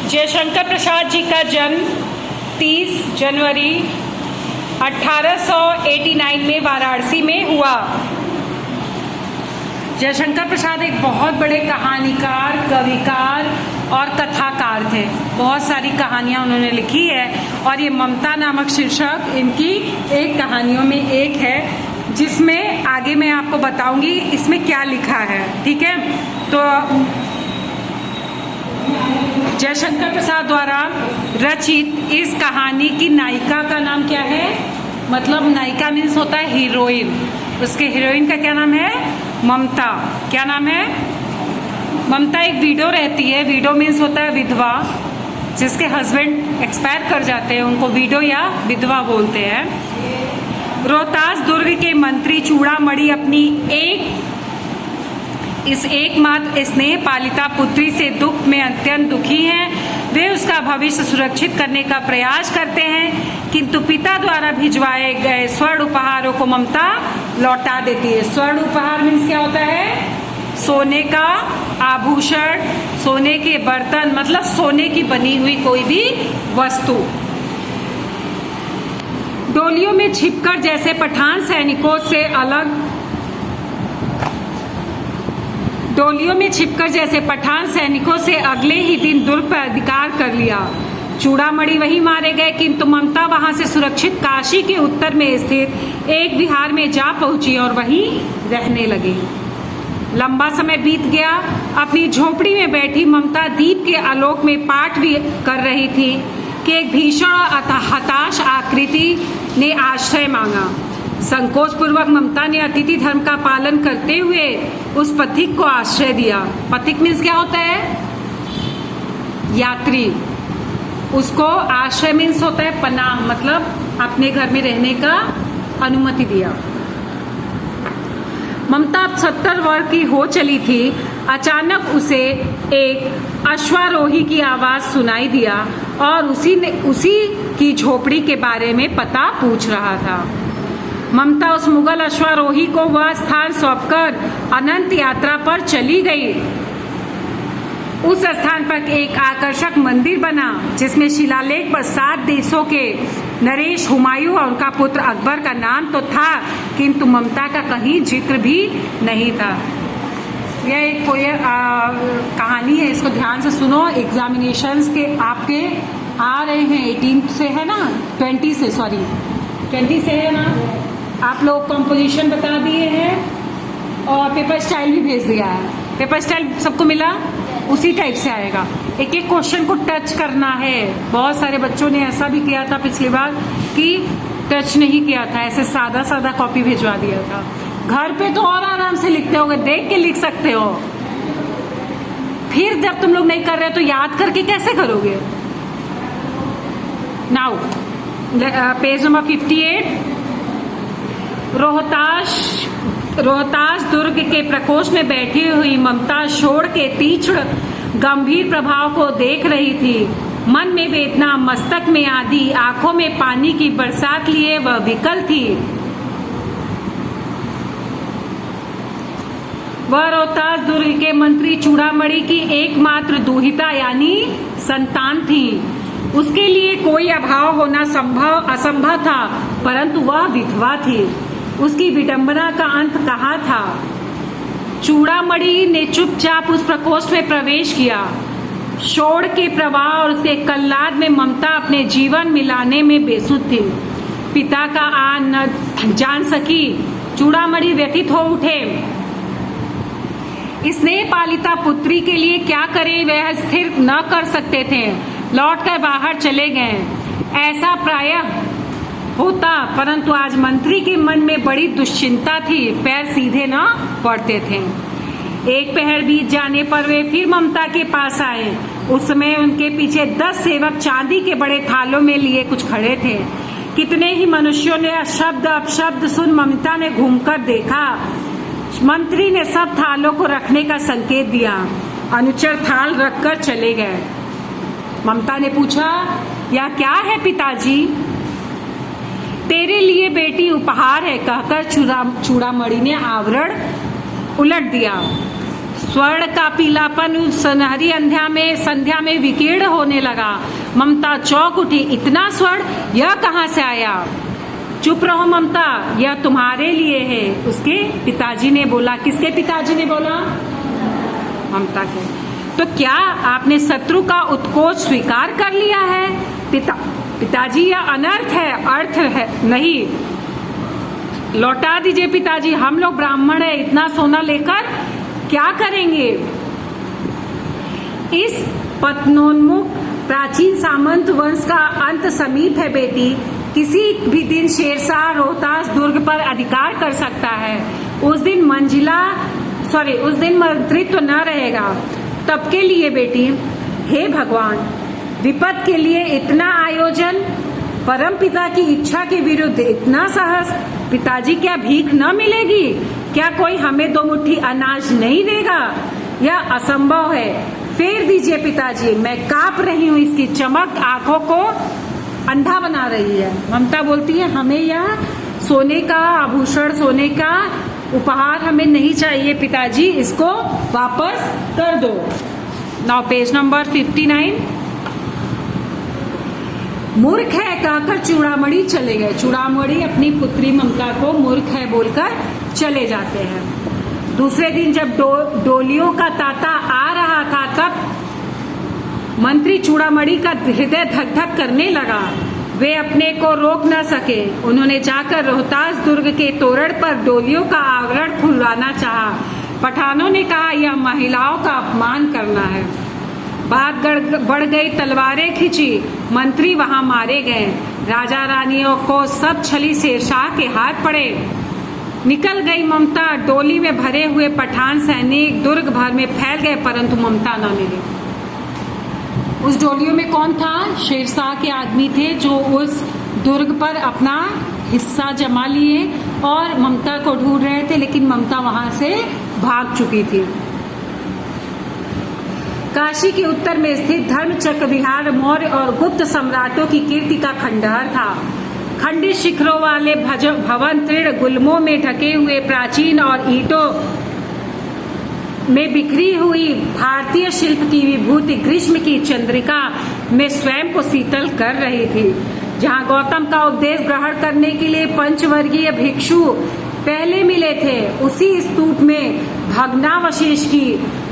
जयशंकर प्रसाद जी का जन्म 30 जनवरी 1889 में वाराणसी में हुआ। जयशंकर प्रसाद एक बहुत बड़े कहानीकार, कविकार और कथाकार थे। बहुत सारी कहानियाँ उन्होंने लिखी है और ये ममता नामक शीर्षक इनकी एक कहानियों में एक है, जिसमें आगे मैं आपको बताऊंगी इसमें क्या लिखा है। ठीक है, तो जयशंकर प्रसाद द्वारा रचित इस कहानी की नायिका का नाम क्या है? मतलब नायिका मीन्स होता है हीरोइन। उसके हीरोइन का क्या नाम है? ममता। क्या नाम है? ममता एक विडो रहती है। विडो मीन्स होता है विधवा, जिसके हस्बैंड एक्सपायर कर जाते हैं उनको विडो या विधवा बोलते हैं। रोहतास दुर्ग के मंत्री चूड़ामणि अपनी एकमात्र स्नेह पालिता पुत्री से दुख में अत्यंत दुखी हैं। वे उसका भविष्य सुरक्षित करने का प्रयास करते हैं, किंतु पिता द्वारा भिजवाए गए स्वर्ण उपहारों को ममता लौटा देती है। स्वर्ण उपहार मीन्स क्या होता है? सोने का आभूषण, सोने के बर्तन, मतलब सोने की बनी हुई कोई भी वस्तु। डोलियों में छिपकर जैसे पठान सैनिकों से अगले ही दिन दुर्ग पर अधिकार कर लिया। चूड़ामणि वहीं मारे गए, किंतु ममता वहां से सुरक्षित काशी के उत्तर में स्थित एक विहार में जा पहुंची और वहीं रहने लगी। लंबा समय बीत गया। अपनी झोपड़ी में बैठी ममता दीप के आलोक में पाठ भी कर रही थी कि एक भीषण और हताश आकृति ने आश्रय मांगा। संकोच पूर्वक ममता ने अतिथि धर्म का पालन करते हुए उस पथिक को आश्रय दिया। पथिक मीन्स क्या होता है? यात्री। उसको आश्रय मीन्स होता है पनाह, मतलब अपने घर में रहने का अनुमति दिया। ममता अब 70 वर्ष की हो चली थी। अचानक उसे एक अश्वारोही की आवाज सुनाई दिया और उसी की झोपड़ी के बारे में पता पूछ रहा था। ममता उस मुगल अश्वारोही को वह स्थान सौंपकर अनंत यात्रा पर चली गई। उस स्थान पर एक आकर्षक मंदिर बना, जिसमें शिलालेख पर 7 देशों के नरेश, हुमायूं और उनका पुत्र अकबर का नाम तो था, किंतु ममता का कहीं जिक्र भी नहीं था। यह एक कोई कहानी है, इसको ध्यान से सुनो। एग्जामिनेशंस के आपके आ रहे हैं 18 से है ना, 20 से है ना। आप लोग कंपोजिशन बता दिए हैं और पेपर स्टाइल भी भेज दिया है। पेपर स्टाइल सबको मिला? उसी टाइप से आएगा। एक एक क्वेश्चन को टच करना है। बहुत सारे बच्चों ने ऐसा भी किया था पिछली बार कि टच नहीं किया था, ऐसे सादा सादा कॉपी भिजवा दिया था। घर पे तो और आराम से लिखते होगे, देख के लिख सकते हो। फिर जब तुम लोग नहीं कर रहे तो याद करके कैसे करोगे? Now page number 58। रोहतास दुर्ग के प्रकोष्ठ में बैठी हुई ममता शोर के तीक्ष्ण गंभीर प्रभाव को देख रही थी। मन में वेदना, मस्तक में आंधी, आंखों में पानी की बरसात लिए वह विकल थी। वह रोहतास दुर्ग के मंत्री चूड़ामणि की एकमात्र दुहिता यानी संतान थी। उसके लिए कोई अभाव होना असंभव था, परंतु वह विधवा थी। उसकी विडंबना का अंत कहाँ था? चूड़ामणि ने चुपचाप उस प्रकोष्ठ में प्रवेश किया। शोर के प्रवाह और उसके कल्लाद में ममता अपने जीवन मिलाने में बेसुध थी। पिता का आन न जान सकी। चूड़ामणि व्यथित हो उठे। स्नेह पालिता पुत्री के लिए क्या करें वह स्थिर न कर सकते थे। लौटकर बाहर चले गए। ऐसा प्रायः होता, परंतु आज मंत्री के मन में बड़ी दुश्चिंता थी। पैर सीधे न पड़ते थे। एक पहर बीत जाने पर वे फिर ममता के पास आए। उस समय उनके पीछे 10 सेवक चांदी के बड़े थालों में लिए कुछ खड़े थे। कितने ही मनुष्यों ने शब्द अपशब्द सुन ममता ने घूमकर देखा। मंत्री ने सब थालों को रखने का संकेत दिया। अनुचर थाल रखकर चले गए। ममता ने पूछा, यह क्या है पिताजी? तेरे लिए बेटी उपहार है, कहकर चूड़ामणि ने आवरण उलट दिया। स्वर्ण का पीलापन उस सुनहरी संध्या में विकीर्ण होने लगा। ममता चौंक उठी, इतना स्वर्ण, यह कहाँ से आया? चुप रहो ममता, यह तुम्हारे लिए है, उसके पिताजी ने बोला। किसके पिताजी ने बोला? ममता के। तो क्या आपने शत्रु का उत्कोच स्वीकार कर लिया है? पिताजी, यह अनर्थ है, अर्थ है नहीं। लौटा दीजिए पिताजी, हम लोग ब्राह्मण है, इतना सोना लेकर क्या करेंगे? इस पतनोन्मुख प्राचीन सामंत वंश का अंत समीप है बेटी। किसी भी दिन शेरशाह रोहतास दुर्ग पर अधिकार कर सकता है। उस दिन मंत्रित्व न रहेगा। तब के लिए बेटी, हे भगवान, विपद के लिए इतना आयोजन, परम पिता की इच्छा के विरुद्ध इतना साहस। पिताजी, क्या भीख न मिलेगी? क्या कोई हमें 2 मुट्ठी अनाज नहीं देगा? यह असंभव है। फेर दीजिए पिताजी, मैं कांप रही हूँ। इसकी चमक आंखों को अंधा बना रही है। ममता बोलती है, हमें यह सोने का आभूषण, सोने का उपहार हमें नहीं चाहिए पिताजी, इसको वापस कर दो। Now page number 59। मूर्ख है कहकर चूड़ामणि चले गए। चूड़ामणि अपनी पुत्री ममता को मूर्ख है बोलकर चले जाते हैं। दूसरे दिन जब डोलियों का तांता आ रहा था, तब मंत्री चूड़ामणि का हृदय धक धक करने लगा। वे अपने को रोक न सके। उन्होंने जाकर रोहतास दुर्ग के तोरण पर डोलियों का आवरण खुलवाना चाहा। पठानों ने कहा, यह महिलाओं का अपमान करना है। बात बढ़ गई, तलवारें खींची, मंत्री वहां मारे गए। राजा रानियों को सब छली शेरशाह के हाथ पड़े। निकल गई ममता। डोली में भरे हुए पठान सैनिक दुर्ग भर में फैल गए, परंतु ममता न मिली। उस डोलियों में कौन था? शेरशाह के आदमी थे जो उस दुर्ग पर अपना हिस्सा जमा लिए और ममता को ढूंढ रहे थे, लेकिन ममता वहां से भाग चुकी थी। काशी के उत्तर में स्थित धर्मचक्र विहार मौर्य और गुप्त सम्राटों की कीर्ति का खंडहर था। खंडित शिखरों वाले भवन तृण गुल्मों में ढके हुए प्राचीन और ईंटों में बिखरी हुई भारतीय शिल्प की विभूति ग्रीष्म की चंद्रिका में स्वयं को शीतल कर रही थी। जहां गौतम का उपदेश ग्रहण करने के लिए पंचवर्गीय भिक्षु पहले मिले थे, उसी स्तूप में भग्नावशेष की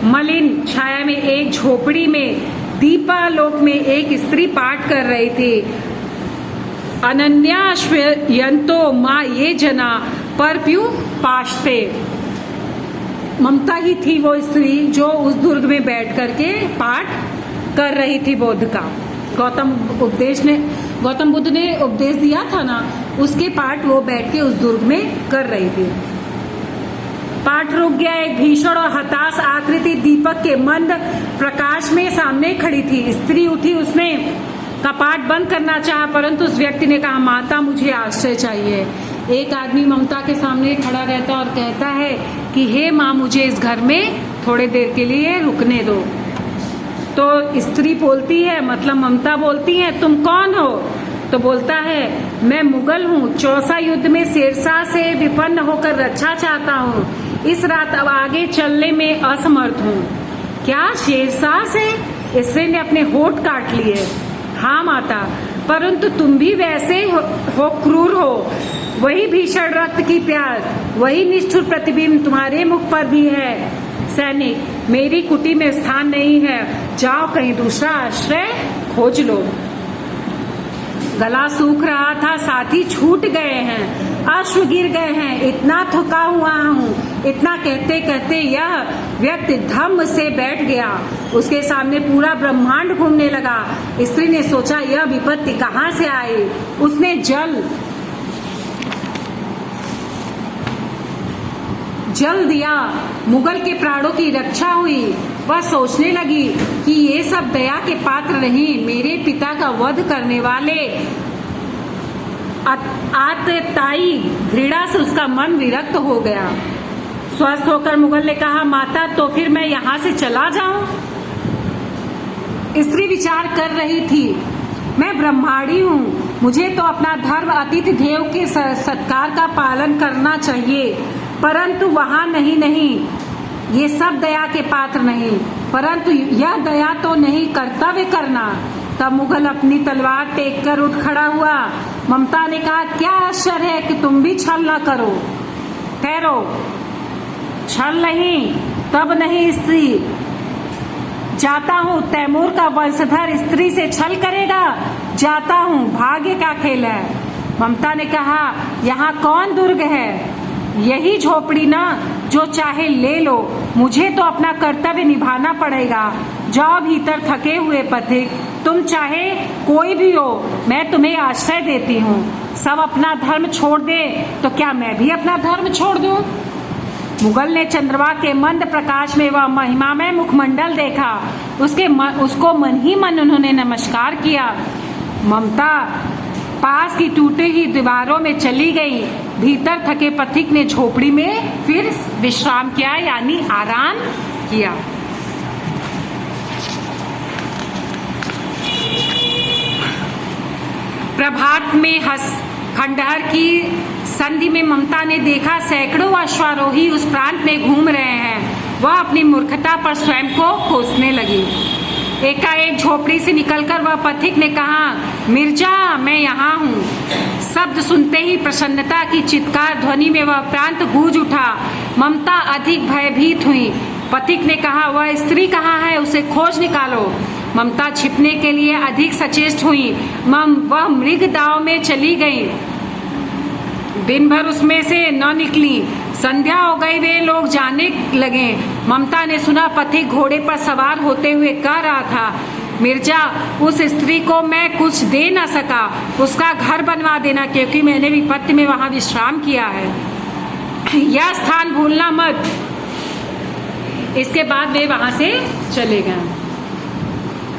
मलिन छाया में एक झोपड़ी में दीपालोक में एक स्त्री पाठ कर रही थी। अनन्याश्वयंतो माँ ये जना परप्यू पाशते। ममता ही थी वो स्त्री जो उस दुर्ग में बैठ करके पाठ कर रही थी बुद्ध का। गौतम बुद्ध ने उपदेश दिया था ना, उसके पाठ वो बैठ के उस दुर्ग में कर रही थी। पाठ रुक गया। एक भीषण और हताश आकृति दीपक के मंद प्रकाश में सामने खड़ी थी। स्त्री उठी, उसने कपाट बंद करना चाहा, परंतु उस व्यक्ति ने कहा, माता मुझे आश्रय चाहिए। एक आदमी ममता के सामने खड़ा रहता और कहता है कि हे माँ, मुझे इस घर में थोड़े देर के लिए रुकने दो। तो स्त्री बोलती है, मतलब ममता बोलती है, तुम कौन हो? तो बोलता है, मैं मुगल हूँ, चौसा युद्ध में शेरशाह से विपन्न होकर रक्षा चाहता हूँ। इस रात अब आगे चलने में असमर्थ हूँ। क्या शेरशाह से? स्त्री ने अपने होठ काट लिए। हाँ माता, परंतु तुम भी वैसे हो क्रूर हो। वही भीषण रक्त की प्यास, वही निष्ठुर प्रतिबिंब तुम्हारे मुख पर भी है। सैनिक, मेरी कुटी में स्थान नहीं है, जाओ कहीं दूसरा आश्रय खोज लो। गला सूख रहा था, साथी छूट गए हैं, अश्रु गिर गए हैं, इतना थका हुआ हूँ। इतना कहते कहते यह व्यक्ति धम्म से बैठ गया। उसके सामने पूरा ब्रह्मांड घूमने लगा। स्त्री ने सोचा, यह विपत्ति कहाँ से आई? उसने जल दिया, मुगल के प्राणों की रक्षा हुई। वह सोचने लगी कि ये सब दया के पात्र नहीं, मेरे पिता का वध करने वाले आतताई घृणा से उसका मन विरक्त हो गया। स्वस्थ होकर मुगल ने कहा, माता तो फिर मैं यहाँ से चला जाऊं? स्त्री विचार कर रही थी, मैं ब्रह्माणी हूँ, मुझे तो अपना धर्म अतिथि देव के सत्कार का पालन करना चाहिए, परंतु वहाँ नहीं, ये सब दया के पात्र नहीं, परंतु यह दया तो नहीं कर्तव्य करना। तब मुगल अपनी तलवार टेक कर उठ खड़ा हुआ। ममता ने कहा, क्या आश्चर्य है कि तुम भी छल न करो। ठहरो, छल नहीं, तब नहीं स्त्री। जाता हूँ, तैमूर का वंशधर स्त्री से छल करेगा? जाता हूँ, भाग्य का खेल है। ममता ने कहा, यहाँ कौन दुर्ग है? यही झोपड़ी ना, जो चाहे ले लो, मुझे तो अपना कर्तव्य निभाना पड़ेगा। जाओ भीतर थके हुए पथिक, तुम चाहे कोई भी हो, मैं तुम्हें आश्रय देती हूँ। सब अपना धर्म छोड़ दे तो क्या मैं भी अपना धर्म छोड़ दूं? मुगल ने चंद्रमा के मंद प्रकाश में वह महिमामय मुखमंडल देखा। उसको मन ही मन उन्होंने नमस्कार किया। ममता पास की टूटी हुई दीवारों में चली गई। भीतर थके पथिक ने झोपड़ी में फिर विश्राम किया, यानी आराम किया। प्रभात में खंडहर की संधि में ममता ने देखा सैकड़ों अश्वारोही उस प्रांत में घूम रहे हैं। वह अपनी मूर्खता पर स्वयं को कोसने लगी। एकाएक झोपड़ी से निकलकर वह पथिक ने कहा, मिर्जा, मैं यहाँ हूँ। शब्द सुनते ही प्रसन्नता की चित्कार ध्वनि में वह प्रांत गूंज उठा। ममता अधिक भयभीत हुई। पथिक ने कहा, वह स्त्री कहाँ है? उसे खोज निकालो। ममता छिपने के लिए अधिक सचेष्ट हुई। वह मृग दाव में चली गई। दिन भर उसमें से न निकली। संध्या हो गई, वे लोग जाने लगे। ममता ने सुना पथिक घोड़े पर सवार होते हुए कह रहा था, मिर्जा, उस स्त्री को मैं कुछ दे न सका, उसका घर बनवा देना, क्योंकि मैंने विपत्ति में वहां विश्राम किया है। यह स्थान भूलना मत। इसके बाद वे वहां से चले गए।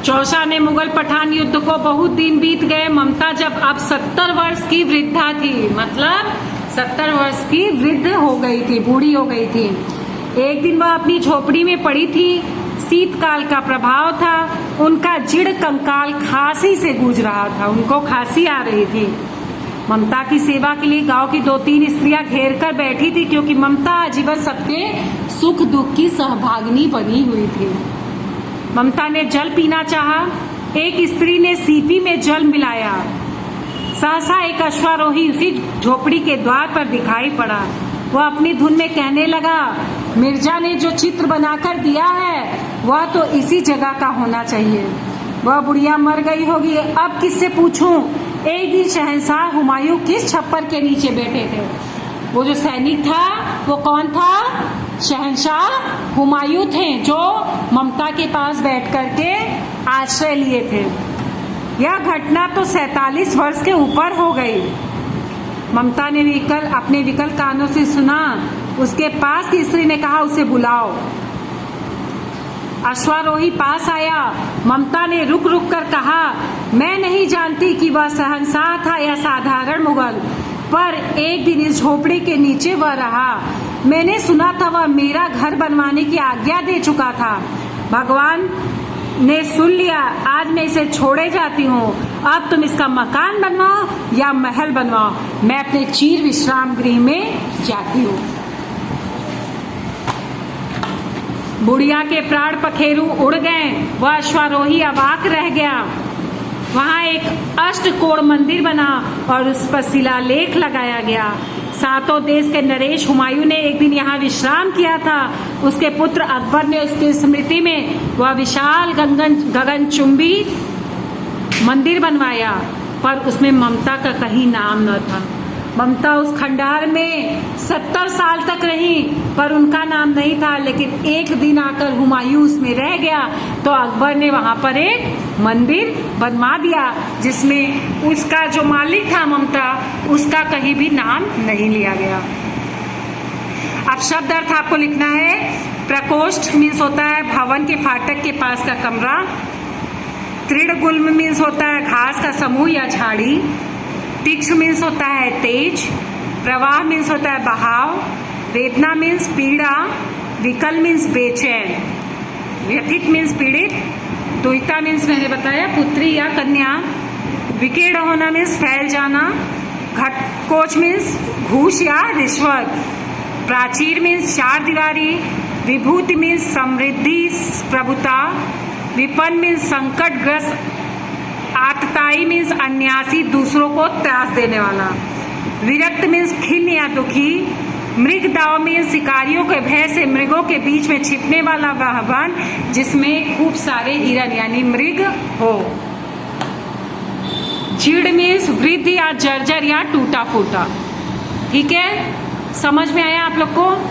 चौसा में मुगल पठान युद्ध को बहुत दिन बीत गए। ममता जब अब 70 वर्ष की वृद्धा थी, मतलब 70 वर्ष की वृद्ध हो गई थी, बूढ़ी हो गई थी। एक दिन वह अपनी झोपड़ी में पड़ी थी। शीतकाल का प्रभाव था। उनका जिड़ कंकाल खांसी से गूंज रहा था। उनको खांसी आ रही थी। ममता की सेवा के लिए गांव की 2-3 स्त्रियां घेर कर बैठी थी, क्योंकि ममता आजीवन सबके सुख दुख की सहभागिनी बनी हुई थी। ममता ने जल पीना चाहा। एक स्त्री ने सीपी में जल मिलाया। सहसा एक अश्वारोही उसी झोपड़ी के द्वार पर दिखाई पड़ा। वह अपनी धुन में कहने लगा, मिर्जा ने जो चित्र बनाकर दिया है वह तो इसी जगह का होना चाहिए। वह बुढ़िया मर गई होगी, अब किससे पूछूं? एक दिन शहंशाह हुमायूं किस छप्पर के नीचे बैठे थे? वो जो सैनिक था वो कौन था? शहंशाह हुमायूं थे, जो ममता के पास बैठ करके आश्रय लिए थे। यह घटना तो 47 वर्ष के ऊपर हो गई। ममता ने अपने विकल कानों से सुना। उसके पास की स्त्री ने कहा, उसे बुलाओ। अश्वारोही पास आया। ममता ने रुक रुक कर कहा, मैं नहीं जानती कि वह शहंशाह था या साधारण मुगल, पर एक दिन इस झोपड़ी के नीचे वह रहा। मैंने सुना था वह मेरा घर बनवाने की आज्ञा दे चुका था। भगवान ने सुन लिया। आज मैं इसे छोड़े जाती हूँ। अब तुम इसका मकान बनवाओ या महल बनवाओ, मैं अपने चीर विश्राम गृह में जाती हूँ। बुढ़िया के प्राण पखेरु उड़ गए। वह अश्वारोही अवाक रह गया। वहां एक अष्टकोण मंदिर बना और उस पर शिलालेख लगाया गया। सातों देश के नरेश हुमायूं ने एक दिन यहाँ विश्राम किया था। उसके पुत्र अकबर ने उसकी स्मृति में वह विशाल गगनचुंबी मंदिर बनवाया, पर उसमें ममता का कहीं नाम न था। ममता उस खंडहर में 70 साल तक रही, पर उनका नाम नहीं था। लेकिन एक दिन आकर हुमायूं उसमें रह गया तो अकबर ने वहां पर एक मंदिर बनवा दिया, जिसमें उसका जो मालिक था ममता, उसका कहीं भी नाम नहीं लिया गया। अब शब्द अर्थ आपको लिखना है। प्रकोष्ठ मीन्स होता है भवन के फाटक के पास का कमरा। तृणगुल्म मीन्स होता है घास का समूह या झाड़ी। तीक्ष्ण मीन्स होता है तेज। प्रवाह मीन्स होता है बहाव। वेदना मीन्स पीड़ा। विकल मीन्स बेचैन। व्यथित मीन्स पीड़ित। दुहिता मीन्स मैंने बताया पुत्री या कन्या। विकीर्ण होना मीन्स फैल जाना। घटकोच मीन्स घूस या रिश्वत। प्राचीर मीन्स चार दीवारी। विभूति मीन्स समृद्धि, प्रभुता। विपन्न मीन्स संकटग्रस्त। आतताई मीन्स अन्यासी, दूसरों को त्रास देने वाला। विरक्त मीन्स खिन्न या दुखी। मृग दाव मीन्स शिकारियों के भय से मृगों के बीच में छिपने वाला वह वन जिसमें खूब सारे हिरन यानी मृग हो। जीर्ण मीन्स वृद्ध या जर्जर या टूटा फूटा। ठीक है, समझ में आया आप लोग को?